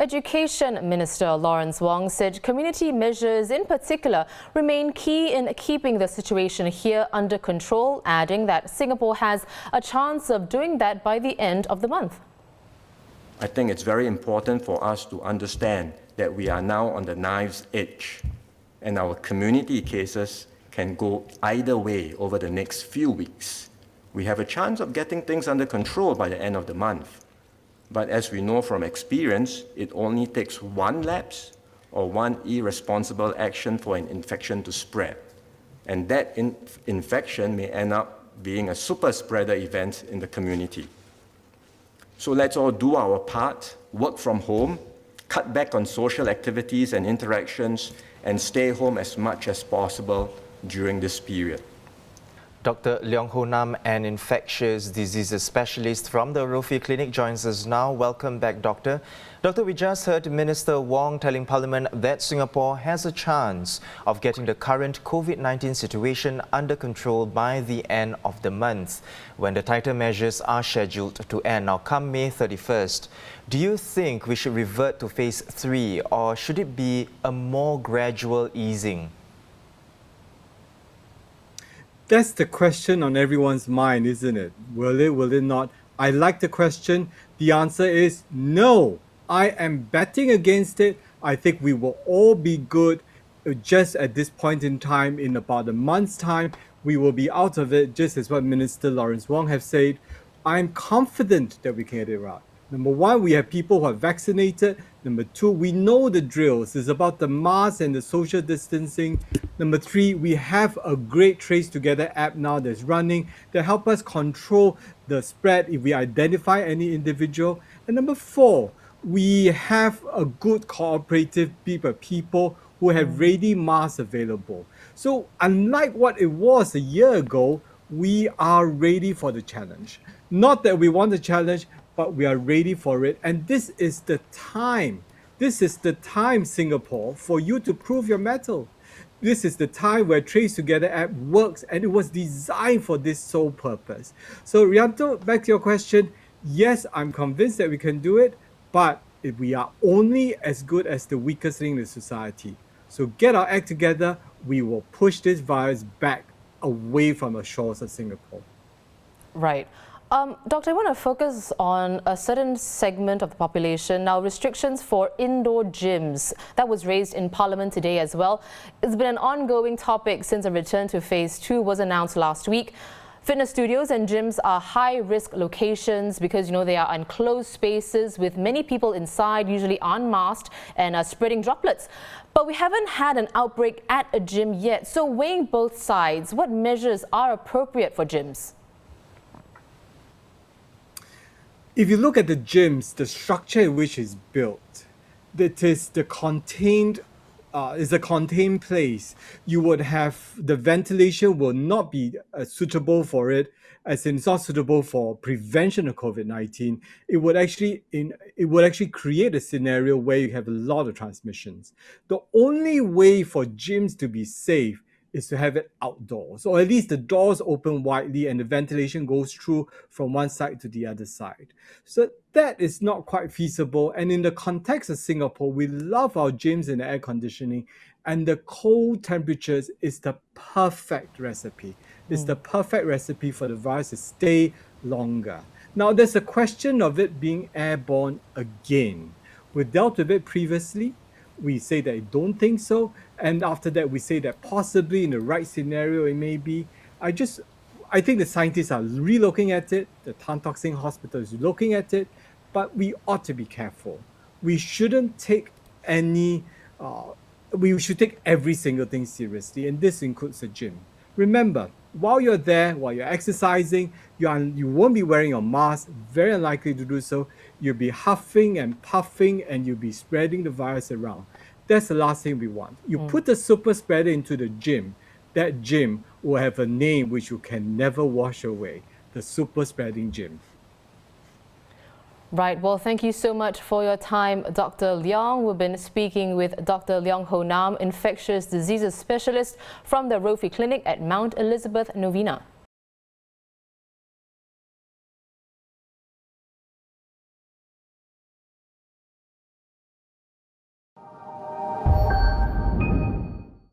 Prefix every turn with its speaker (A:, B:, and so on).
A: Education Minister Lawrence Wong said community measures in particular remain key in keeping the situation here under control, adding that Singapore has a chance of doing that by the end of the month.
B: I think it's very important for us to understand that we are now on the knife's edge, and our community cases can go either way over the next few weeks. We have a chance of getting things under control by the end of the month. But as we know from experience, it only takes one lapse or one irresponsible action for an infection to spread. And that infection may end up being a super spreader event in the community. So let's all do our part, work from home, cut back on social activities and interactions, and stay home as much as possible during this period.
C: Dr. Leong Ho Nam, an infectious diseases specialist from the Rofi Clinic, joins us now. Welcome back, Doctor. Doctor, we just heard Minister Wong telling Parliament that Singapore has a chance of getting the current Covid-19 situation under control by the end of the month, when the tighter measures are scheduled to end. Now, come May 31st, do you think we should revert to phase 3, or should it be a more gradual easing?
D: That's the question on everyone's mind, isn't it? Will it not? I like the question. The answer is no. I am betting against it. I think we will all be good just at this point in time. In about a month's time, we will be out of it, just as what Minister Lawrence Wong have said. I'm confident that we can get it right. Number one, we have people who are vaccinated. Number two, we know the drills. It's about the mask and the social distancing. Number three, we have a great Trace Together app now that's running to help us control the spread if we identify any individual. And number four, we have a good cooperative group of people who have ready masks available. So unlike what it was a year ago, we are ready for the challenge. Not that we want the challenge, but we are ready for it. And this is the time. This is the time, Singapore, for you to prove your mettle. This is the time where Trace Together app works, and it was designed for this sole purpose. So Rianto, back to your question. Yes, I'm convinced that we can do it, but if we are only as good as the weakest link in the society. So get our act together. We will push this virus back away from the shores of Singapore.
A: Right. Doctor, I want to focus on a certain segment of the population. Now, restrictions for indoor gyms, that was raised in Parliament today as well. It's been an ongoing topic since a return to phase 2 was announced last week. Fitness studios and gyms are high-risk locations because, they are enclosed spaces with many people inside, usually unmasked, and are spreading droplets. But we haven't had an outbreak at a gym yet. So weighing both sides, what measures are appropriate for gyms?
D: If you look at the gyms, the structure in which it's built, that is the contained, is a contained place. You would have the ventilation will not be suitable for it, as in it's not suitable for prevention of COVID-19. It would actually create a scenario where you have a lot of transmissions. The only way for gyms to be safe is to have it outdoors, or at least the doors open widely and the ventilation goes through from one side to the other side. So that is not quite feasible. And in the context of Singapore, we love our gyms and air conditioning, and the cold temperatures is the perfect recipe. It's the perfect recipe for the virus to stay longer. Now, there's a question of it being airborne again. We dealt with it previously. We say that I don't think so, and after that we say that possibly in the right scenario it may be. I think the scientists are re-looking at it, the Tan Tock Seng Hospital is looking at it, but we ought to be careful. We shouldn't take we should take every single thing seriously, and this includes the gym. Remember, while you're there, while you're exercising, you won't be wearing a mask, very unlikely to do so. You'll be huffing and puffing, and you'll be spreading the virus around. That's the last thing we want. You put the super spreader into the gym, that gym will have a name which you can never wash away, the super spreading gym.
A: Right. Well, thank you so much for your time, Dr. Leong. We've been speaking with Dr. Leong Ho Nam, infectious diseases specialist from the Rofi Clinic at Mount Elizabeth Novena.